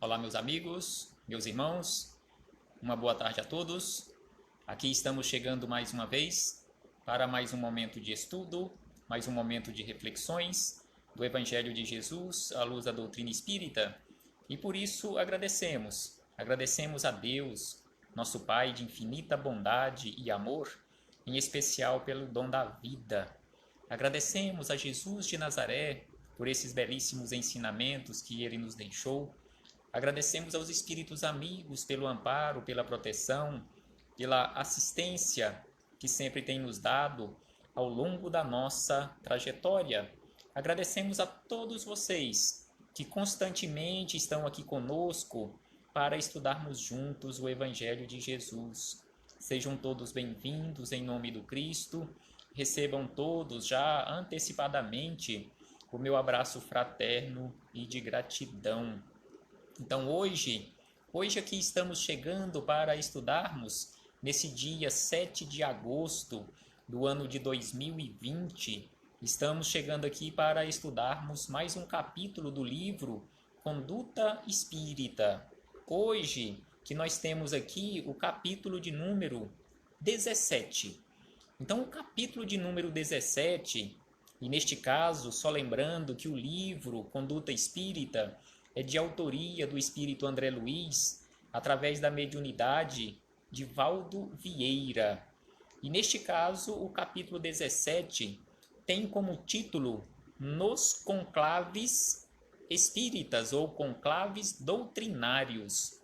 Olá, meus amigos, meus irmãos, uma boa tarde a todos. Aqui estamos chegando mais uma vez para mais um momento de estudo, mais um momento de reflexões do Evangelho de Jesus à luz da doutrina espírita. E por isso agradecemos a Deus, nosso Pai de infinita bondade e amor, em especial pelo dom da vida. Agradecemos a Jesus de Nazaré por esses belíssimos ensinamentos que ele nos deixou. Agradecemos aos espíritos amigos pelo amparo, pela proteção, pela assistência que sempre tem nos dado ao longo da nossa trajetória. Agradecemos a todos vocês que constantemente estão aqui conosco para estudarmos juntos o Evangelho de Jesus. Sejam todos bem-vindos em nome do Cristo. Recebam todos já antecipadamente o meu abraço fraterno e de gratidão. Então hoje aqui estamos chegando para estudarmos nesse dia 7 de agosto do ano de 2020. Estamos chegando aqui para estudarmos mais um capítulo do livro Conduta Espírita. Hoje que nós temos aqui o capítulo de número 17. Então o capítulo de número 17, e neste caso só lembrando que o livro Conduta Espírita é de autoria do espírito André Luiz, através da mediunidade de Valdo Vieira. E neste caso, o capítulo 17 tem como título Nos Conclaves Espíritas ou Conclaves Doutrinários.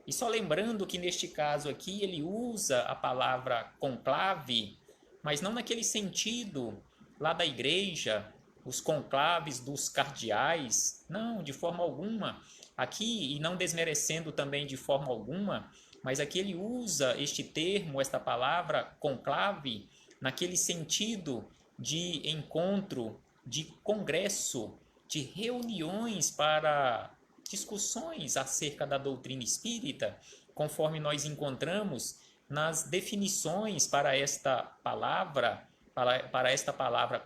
E só lembrando que neste caso aqui ele usa a palavra conclave, mas não naquele sentido lá da igreja, os conclaves dos cardeais, não, de forma alguma. Aqui, e não desmerecendo também de forma alguma, mas aqui ele usa este termo, esta palavra conclave, naquele sentido de encontro, de congresso, de reuniões para discussões acerca da doutrina espírita, conforme nós encontramos nas definições para esta palavra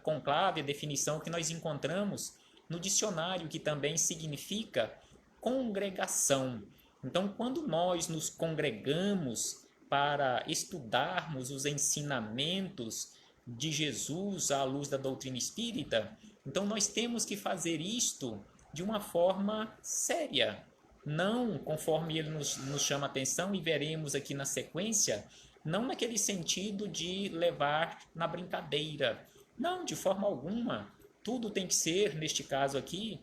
conclave, a definição que nós encontramos no dicionário, que também significa congregação. Então, quando nós nos congregamos para estudarmos os ensinamentos de Jesus à luz da doutrina espírita, então nós temos que fazer isto de uma forma séria, não conforme ele nos chama a atenção, e veremos aqui na sequência, não naquele sentido de levar na brincadeira. Não, de forma alguma. Tudo tem que ser, neste caso aqui,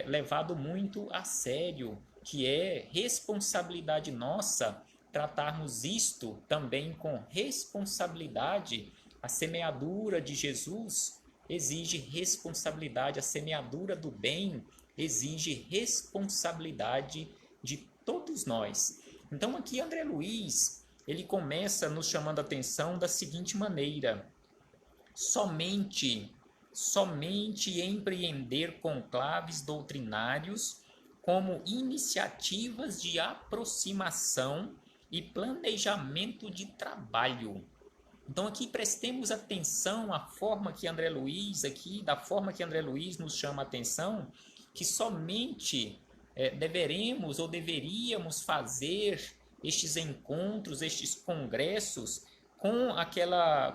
levado muito a sério, que é responsabilidade nossa tratarmos isto também com responsabilidade. A semeadura de Jesus exige responsabilidade, a semeadura do bem exige responsabilidade de todos nós. Então aqui André Luiz, ele começa nos chamando a atenção da seguinte maneira: somente empreender conclaves doutrinários como iniciativas de aproximação e planejamento de trabalho. Então aqui prestemos atenção à forma que André Luiz nos chama a atenção, que somente deveremos ou deveríamos fazer estes encontros, estes congressos, com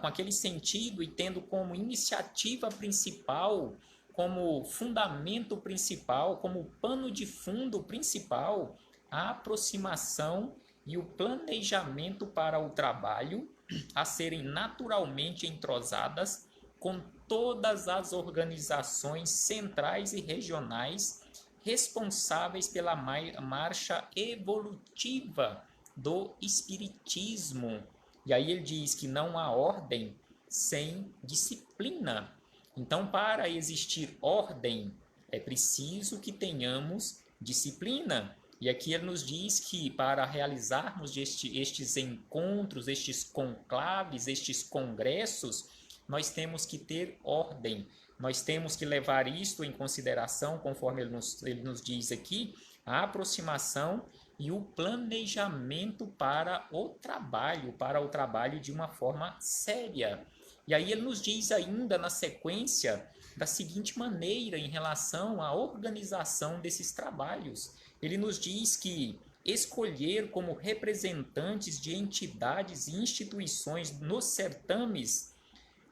aquele sentido e tendo como iniciativa principal, como fundamento principal, como pano de fundo principal, a aproximação e o planejamento para o trabalho a serem naturalmente entrosadas com todas as organizações centrais e regionais responsáveis pela marcha evolutiva do espiritismo. E aí ele diz que não há ordem sem disciplina. Então, para existir ordem, é preciso que tenhamos disciplina. E aqui ele nos diz que para realizarmos estes encontros, estes conclaves, estes congressos, nós temos que ter ordem. Nós temos que levar isto em consideração, conforme ele nos diz aqui, a aproximação e o planejamento para o trabalho de uma forma séria. E aí ele nos diz ainda na sequência da seguinte maneira em relação à organização desses trabalhos. ele nos diz que escolher como representantes de entidades e instituições nos certames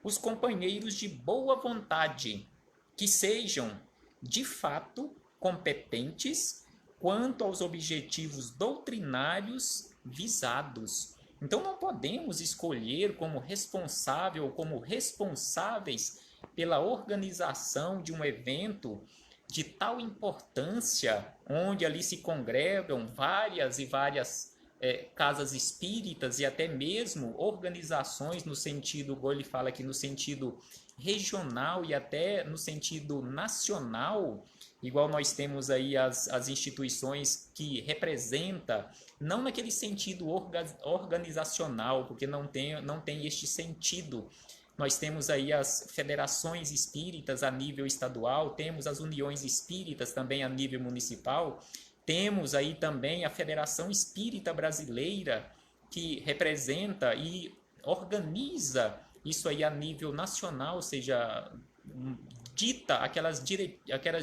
os companheiros de boa vontade, que sejam, de fato, competentes quanto aos objetivos doutrinários visados. Então não podemos escolher como responsável ou como responsáveis pela organização de um evento de tal importância, onde ali se congregam várias e várias casas espíritas e até mesmo organizações no sentido, como ele fala aqui, no sentido regional e até no sentido nacional, igual nós temos aí as instituições que representa, não naquele sentido organizacional, porque não tem este sentido. Nós temos aí as federações espíritas a nível estadual, temos as uniões espíritas também a nível municipal, temos aí também a Federação Espírita Brasileira, que representa e organiza isso aí a nível nacional, ou seja, dita aquelas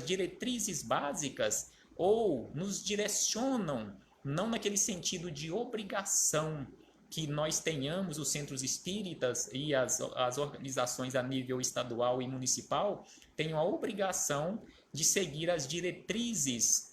diretrizes básicas ou nos direcionam, não naquele sentido de obrigação que nós tenhamos os centros espíritas e as organizações a nível estadual e municipal tenham a obrigação de seguir as diretrizes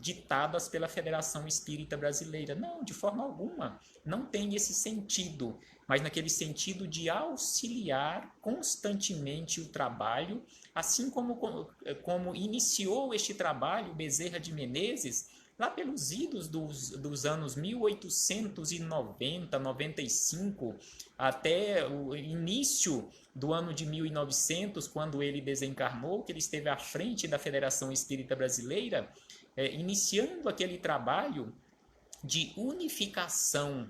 ditadas pela Federação Espírita Brasileira. Não, de forma alguma, não tem esse sentido, mas naquele sentido de auxiliar constantemente o trabalho, assim como iniciou este trabalho Bezerra de Menezes, lá pelos idos dos anos 1890, 95, até o início do ano de 1900, quando ele desencarnou, que ele esteve à frente da Federação Espírita Brasileira, iniciando aquele trabalho de unificação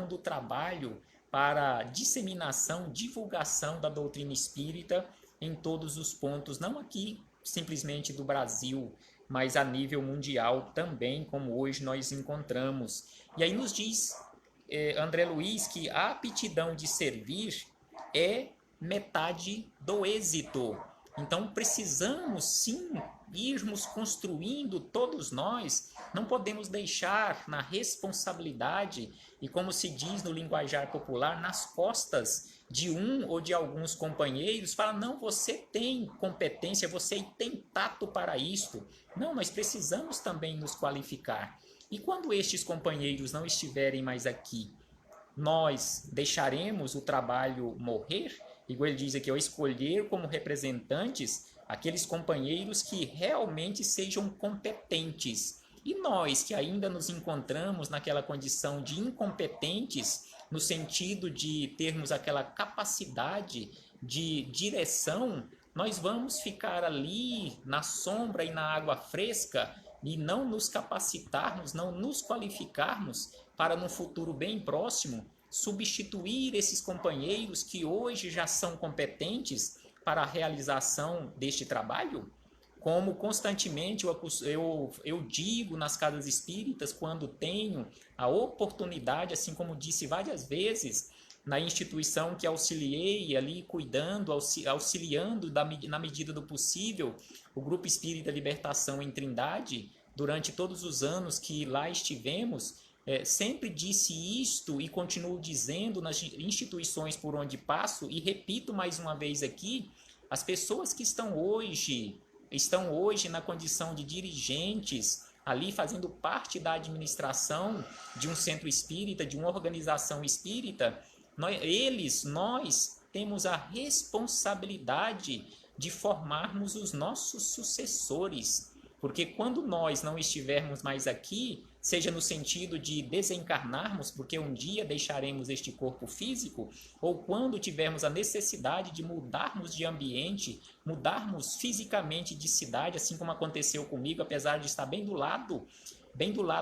do trabalho para disseminação, divulgação da doutrina espírita em todos os pontos, não aqui simplesmente do Brasil, mas a nível mundial também, como hoje nós encontramos. E aí nos diz André Luiz que a aptidão de servir é metade do êxito. Então precisamos sim irmos construindo todos nós, não podemos deixar na responsabilidade e, como se diz no linguajar popular, nas costas de um ou de alguns companheiros, fala, não, você tem competência, você tem tato para isto. Não, nós precisamos também nos qualificar. E quando estes companheiros não estiverem mais aqui, nós deixaremos o trabalho morrer? Igual ele diz aqui, escolher como representantes aqueles companheiros que realmente sejam competentes. E nós que ainda nos encontramos naquela condição de incompetentes, no sentido de termos aquela capacidade de direção, nós vamos ficar ali na sombra e na água fresca e não nos capacitarmos, não nos qualificarmos para num futuro bem próximo substituir esses companheiros que hoje já são competentes para a realização deste trabalho? Como constantemente eu digo nas casas espíritas, quando tenho a oportunidade, assim como disse várias vezes, na instituição que auxiliei ali, cuidando, auxiliando na medida do possível, o Grupo Espírita Libertação em Trindade, durante todos os anos que lá estivemos, sempre disse isto e continuo dizendo nas instituições por onde passo, e repito mais uma vez aqui, as pessoas que estão hoje na condição de dirigentes, ali fazendo parte da administração de um centro espírita, de uma organização espírita, nós temos a responsabilidade de formarmos os nossos sucessores, porque quando nós não estivermos mais aqui, seja no sentido de desencarnarmos, porque um dia deixaremos este corpo físico, ou quando tivermos a necessidade de mudarmos de ambiente, mudarmos fisicamente de cidade, assim como aconteceu comigo, apesar de estar bem do lado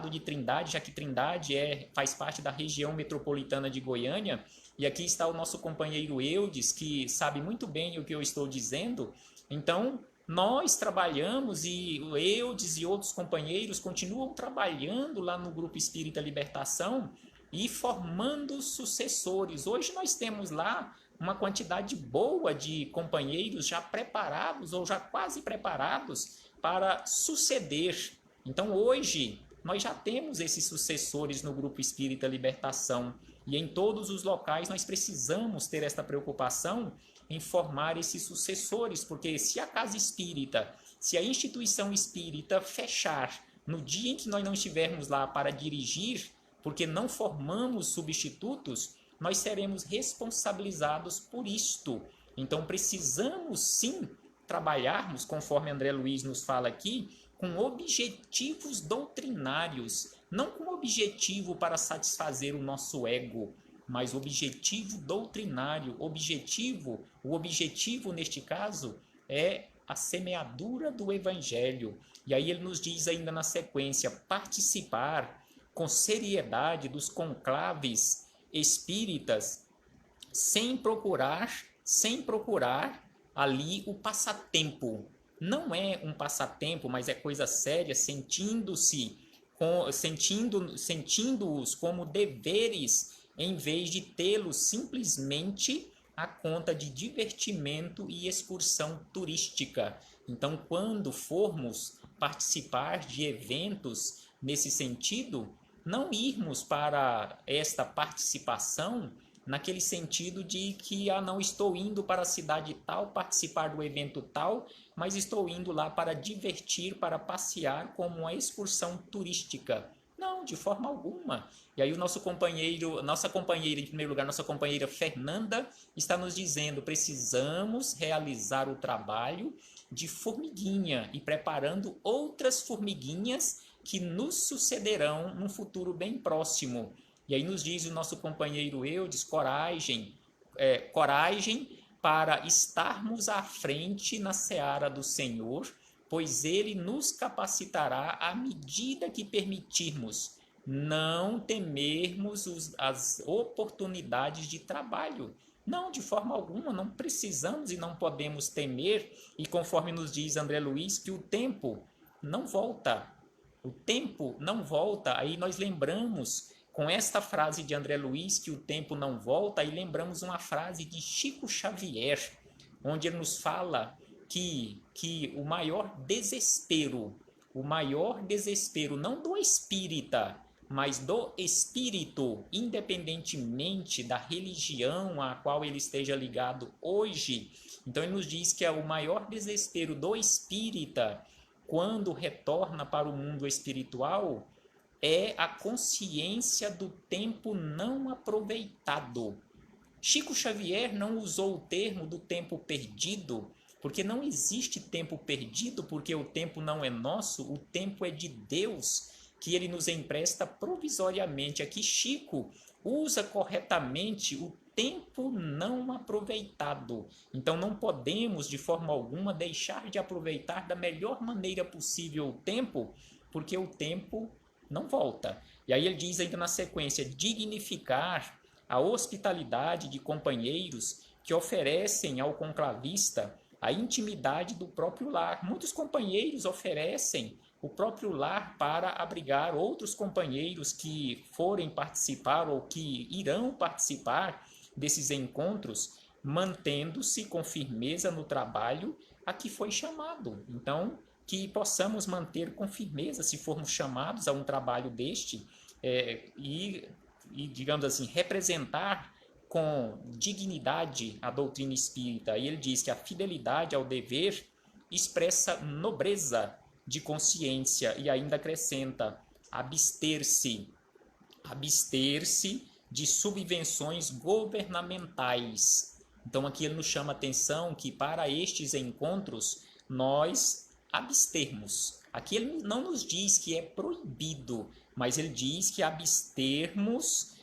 de Trindade, já que Trindade faz parte da região metropolitana de Goiânia, e aqui está o nosso companheiro Eudes, que sabe muito bem o que eu estou dizendo. Então, nós trabalhamos e o Eudes e outros companheiros continuam trabalhando lá no Grupo Espírita Libertação e formando sucessores. Hoje nós temos lá uma quantidade boa de companheiros já preparados ou já quase preparados para suceder. Então hoje nós já temos esses sucessores no Grupo Espírita Libertação, e em todos os locais nós precisamos ter esta preocupação em formar esses sucessores, porque se a casa espírita, se a instituição espírita fechar no dia em que nós não estivermos lá para dirigir, porque não formamos substitutos, nós seremos responsabilizados por isto. Então precisamos sim trabalharmos, conforme André Luiz nos fala aqui, com objetivos doutrinários, não com objetivo para satisfazer o nosso ego, mas objetivo doutrinário. O objetivo neste caso é a semeadura do Evangelho. E aí ele nos diz ainda na sequência, participar com seriedade dos conclaves espíritas, sem procurar ali o passatempo. Não é um passatempo, mas é coisa séria, sentindo-os como deveres, em vez de tê-los simplesmente a conta de divertimento e excursão turística. Então, quando formos participar de eventos nesse sentido, não irmos para esta participação naquele sentido de que não estou indo para a cidade tal, participar do evento tal, mas estou indo lá para divertir, para passear como uma excursão turística. Não, de forma alguma. E aí nossa companheira, em primeiro lugar, nossa companheira Fernanda, está nos dizendo, precisamos realizar o trabalho de formiguinha e preparando outras formiguinhas que nos sucederão num futuro bem próximo. E aí nos diz o nosso companheiro Eudes, coragem para estarmos à frente na seara do Senhor, pois Ele nos capacitará à medida que permitirmos não temermos as oportunidades de trabalho. Não, de forma alguma, não precisamos e não podemos temer, e conforme nos diz André Luiz, que o tempo não volta. O tempo não volta. Aí nós lembramos, com esta frase de André Luiz, que o tempo não volta, e lembramos uma frase de Chico Xavier, onde ele nos fala que o maior desespero não do espírita, mas do espírito, independentemente da religião a qual ele esteja ligado hoje. Então ele nos diz que o maior desespero do espírita, quando retorna para o mundo espiritual, é a consciência do tempo não aproveitado. Chico Xavier não usou o termo do tempo perdido, porque não existe tempo perdido, porque o tempo não é nosso, o tempo é de Deus, que ele nos empresta provisoriamente. Aqui Chico usa corretamente o tempo não aproveitado. Então não podemos de forma alguma deixar de aproveitar da melhor maneira possível o tempo, porque o tempo não volta. E aí ele diz ainda na sequência, dignificar a hospitalidade de companheiros que oferecem ao conclavista a intimidade do próprio lar. Muitos companheiros oferecem o próprio lar para abrigar outros companheiros que forem participar ou que irão participar desses encontros, mantendo-se com firmeza no trabalho a que foi chamado. Então, que possamos manter com firmeza, se formos chamados a um trabalho deste, e, digamos assim, representar com dignidade a doutrina espírita. E ele diz que a fidelidade ao dever expressa nobreza de consciência, e ainda acrescenta abster-se de subvenções governamentais. Então aqui ele nos chama a atenção que para estes encontros nós abstermos. Aqui ele não nos diz que é proibido, mas ele diz que abstermos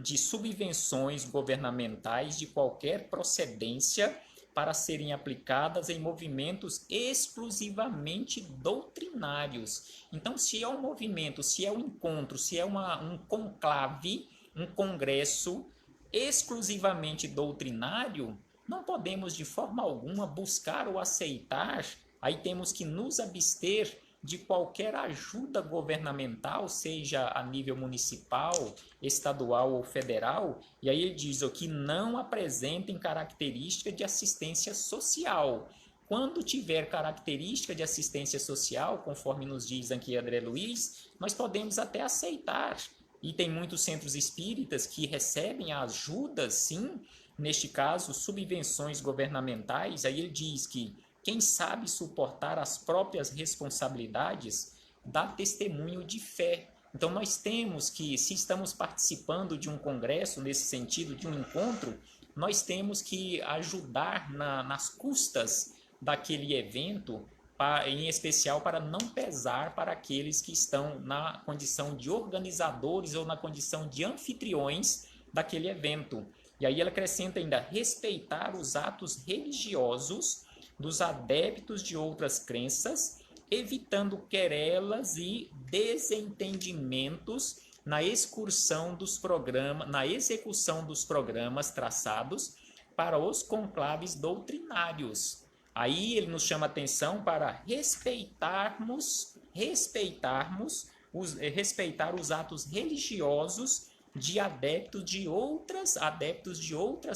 de subvenções governamentais de qualquer procedência para serem aplicadas em movimentos exclusivamente doutrinários. Então, se é um movimento, se é um encontro, se é um conclave, um congresso exclusivamente doutrinário, não podemos de forma alguma buscar ou aceitar, aí temos que nos abster de qualquer ajuda governamental, seja a nível municipal, estadual ou federal, e aí ele diz que não apresentem característica de assistência social, quando tiver característica de assistência social, conforme nos diz aqui André Luiz, nós podemos até aceitar. E tem muitos centros espíritas que recebem ajudas, sim, neste caso, subvenções governamentais. Aí ele diz que quem sabe suportar as próprias responsabilidades dá testemunho de fé. Então nós temos que, se estamos participando de um congresso, nesse sentido, de um encontro, nós temos que ajudar nas custas daquele evento, em especial para não pesar para aqueles que estão na condição de organizadores ou na condição de anfitriões daquele evento. E aí ela acrescenta ainda, respeitar os atos religiosos dos adeptos de outras crenças, evitando querelas e desentendimentos na execução dos programas traçados para os conclaves doutrinários. Aí ele nos chama a atenção para respeitar os atos religiosos de adeptos de outras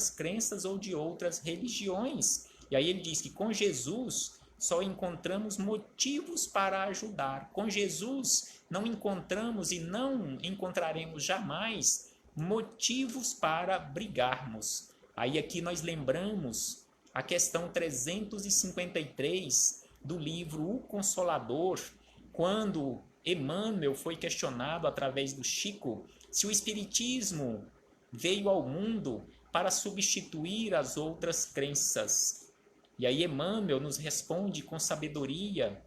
crenças ou de outras religiões. E aí ele diz que com Jesus só encontramos motivos para ajudar. Com Jesus não encontramos e não encontraremos jamais motivos para brigarmos. Aí aqui nós lembramos a questão 353 do livro O Consolador, quando Emmanuel foi questionado através do Chico se o Espiritismo veio ao mundo para substituir as outras crenças. E aí Emmanuel nos responde com sabedoria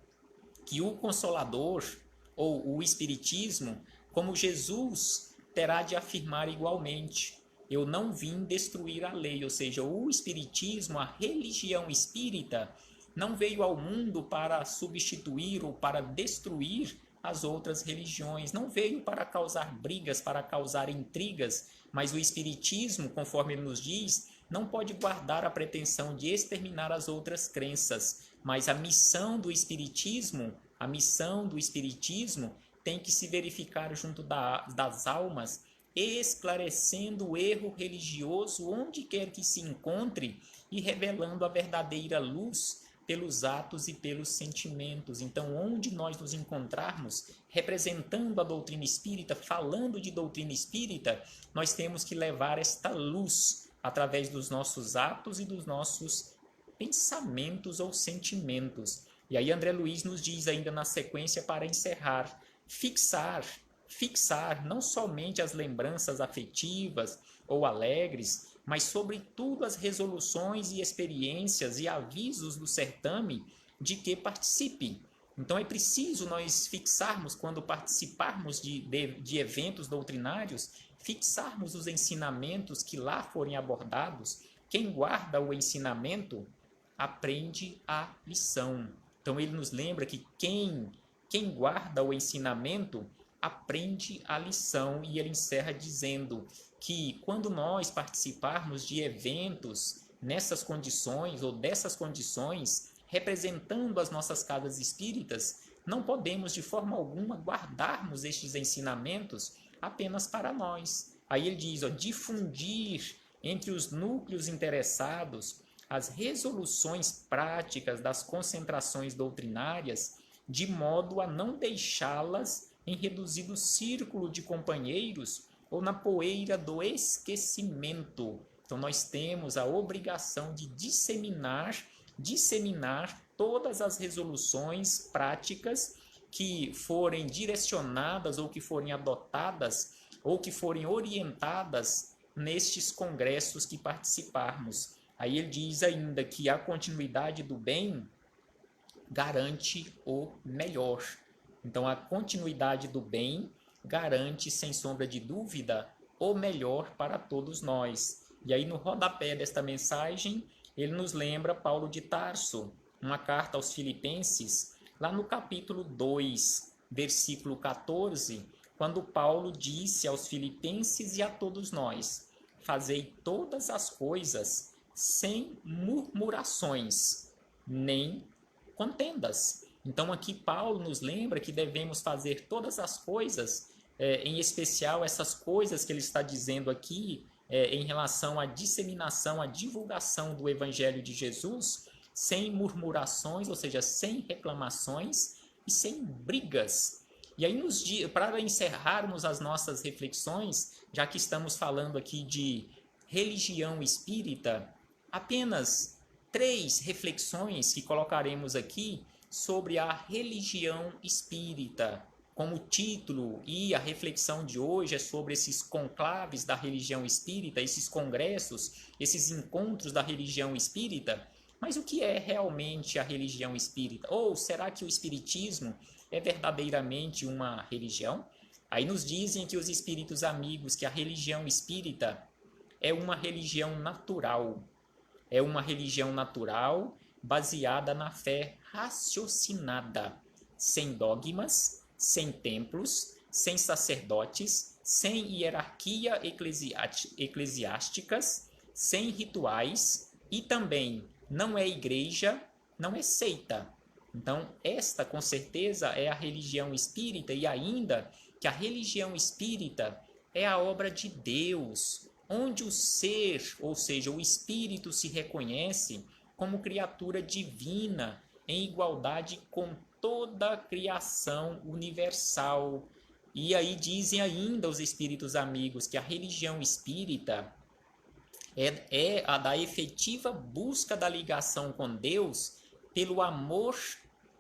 que o Consolador, ou o Espiritismo, como Jesus, terá de afirmar igualmente: eu não vim destruir a lei. Ou seja, o Espiritismo, a religião espírita, não veio ao mundo para substituir ou para destruir as outras religiões, não veio para causar brigas, para causar intrigas, mas o Espiritismo, conforme ele nos diz, não pode guardar a pretensão de exterminar as outras crenças, mas a missão do Espiritismo tem que se verificar junto das almas, esclarecendo o erro religioso onde quer que se encontre e revelando a verdadeira luz pelos atos e pelos sentimentos. Então, onde nós nos encontrarmos representando a doutrina espírita, falando de doutrina espírita, nós temos que levar esta luz através dos nossos atos e dos nossos pensamentos ou sentimentos. E aí André Luiz nos diz ainda na sequência, para encerrar, fixar não somente as lembranças afetivas ou alegres, mas sobretudo as resoluções e experiências e avisos do certame de que participe. Então é preciso nós fixarmos, quando participarmos de eventos doutrinários, fixarmos os ensinamentos que lá forem abordados. Quem guarda o ensinamento aprende a lição. Então ele nos lembra que quem guarda o ensinamento aprende a lição, e ele encerra dizendo que quando nós participarmos de eventos nessas condições ou dessas condições, representando as nossas casas espíritas, não podemos de forma alguma guardarmos estes ensinamentos apenas para nós. Aí ele diz, difundir entre os núcleos interessados as resoluções práticas das concentrações doutrinárias, de modo a não deixá-las em reduzido círculo de companheiros ou na poeira do esquecimento. Então nós temos a obrigação de disseminar todas as resoluções práticas que forem direcionadas ou que forem adotadas ou que forem orientadas nestes congressos que participarmos. Aí ele diz ainda que a continuidade do bem garante o melhor. Então a continuidade do bem garante, sem sombra de dúvida, o melhor para todos nós. E aí no rodapé desta mensagem, ele nos lembra Paulo de Tarso, uma carta aos Filipenses, lá no capítulo 2, versículo 14, quando Paulo disse aos filipenses e a todos nós: fazei todas as coisas sem murmurações, nem contendas. Então aqui Paulo nos lembra que devemos fazer todas as coisas, em especial essas coisas que ele está dizendo aqui, em relação à disseminação, à divulgação do Evangelho de Jesus, sem murmurações, ou seja, sem reclamações e sem brigas. E aí, para encerrarmos as nossas reflexões, já que estamos falando aqui de religião espírita, apenas 3 reflexões que colocaremos aqui sobre a religião espírita. Como título, e a reflexão de hoje é sobre esses conclaves da religião espírita, esses congressos, esses encontros da religião espírita. Mas o que é realmente a religião espírita? Ou será que o espiritismo é verdadeiramente uma religião? Aí nos dizem que os espíritos amigos que a religião espírita é uma religião natural. É uma religião natural baseada na fé raciocinada, sem dogmas, sem templos, sem sacerdotes, sem hierarquia eclesiásticas, sem rituais e também não é igreja, não é seita. Então, esta com certeza é a religião espírita, e ainda que a religião espírita é a obra de Deus, onde o ser, ou seja, o espírito se reconhece como criatura divina em igualdade com toda a criação universal. E aí dizem ainda os espíritos amigos que a religião espírita é a da efetiva busca da ligação com Deus pelo amor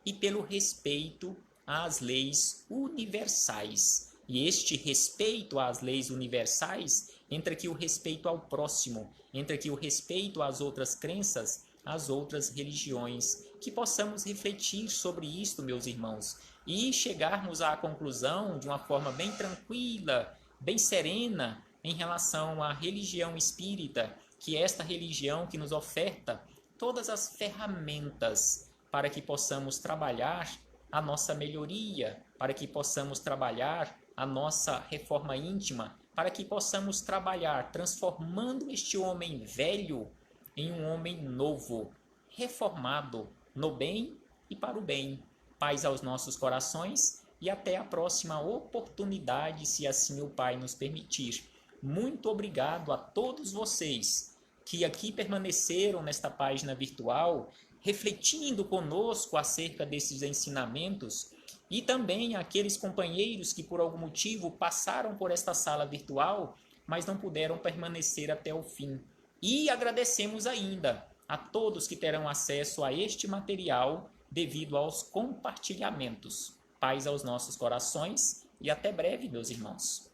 e pelo respeito às leis universais. E este respeito às leis universais entra aqui o respeito ao próximo, entra aqui o respeito às outras crenças, às outras religiões. Que possamos refletir sobre isto, meus irmãos, e chegarmos à conclusão de uma forma bem tranquila, bem serena, em relação à religião espírita, que é esta religião que nos oferta todas as ferramentas para que possamos trabalhar a nossa melhoria, para que possamos trabalhar a nossa reforma íntima, para que possamos trabalhar transformando este homem velho em um homem novo, reformado no bem e para o bem. Paz aos nossos corações e até a próxima oportunidade, se assim o Pai nos permitir. Muito obrigado a todos vocês que aqui permaneceram nesta página virtual, refletindo conosco acerca desses ensinamentos, e também aqueles companheiros que por algum motivo passaram por esta sala virtual, mas não puderam permanecer até o fim. E agradecemos ainda a todos que terão acesso a este material devido aos compartilhamentos. Paz aos nossos corações e até breve, meus irmãos.